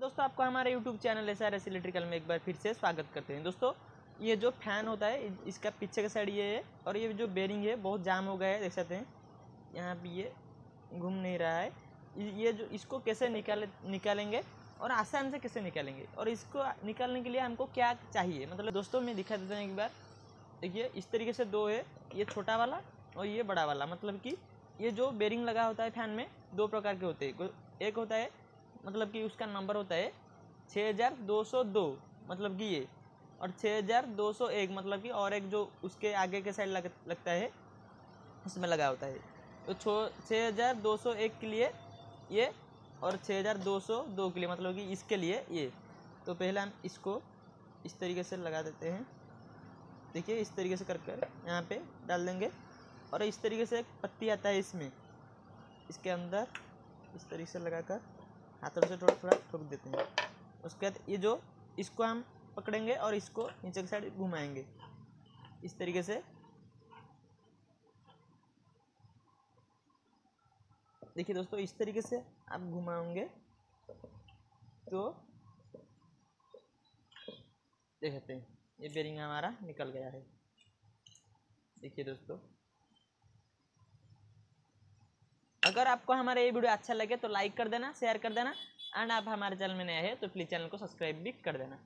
दोस्तों आपको हमारे YouTube चैनल SRS इलेक्ट्रिकल में एक बार फिर से स्वागत करते हैं। दोस्तों ये जो फैन होता है इसका पीछे का साइड ये है और ये जो बेरिंग है बहुत जाम हो गया है, देख सकते हैं यहाँ पे ये घूम नहीं रहा है। ये जो इसको कैसे निकालेंगे और आसान से कैसे निकालेंगे और इसको निकालने के लिए हमको क्या चाहिए, मतलब दोस्तों मैं दिखा देता हूँ एक बार। देखिए इस तरीके से दो है, ये छोटा वाला और ये बड़ा वाला। मतलब कि ये जो बेरिंग लगा होता है फैन में दो प्रकार के होते हैं। एक होता है मतलब कि उसका नंबर होता है 6202 मतलब कि ये, और 6201 मतलब कि और एक जो उसके आगे के साइड लगता है उसमें लगा होता है। तो 6201 के लिए ये और 6202 के लिए मतलब कि इसके लिए ये। तो पहले हम इसको इस तरीके से लगा देते हैं। देखिए इस तरीके से कर यहाँ पे डाल देंगे और इस तरीके से एक पत्ती आता है इसमें, इसके अंदर इस तरीके से लगाकर हाथों से थोड़ा थोड़ा ठोक देते हैं। उसके बाद ये जो इसको हम पकड़ेंगे और इसको नीचे की साइड घुमाएंगे इस तरीके से। देखिए दोस्तों इस तरीके से आप घुमाओगे तो देख सकते हैं ये बेरिंग हमारा निकल गया है। देखिए दोस्तों, अगर आपको हमारा ये वीडियो अच्छा लगे तो लाइक कर देना, शेयर कर देना, एंड आप हमारे चैनल में नए हैं तो प्लीज़ चैनल को सब्सक्राइब भी कर देना।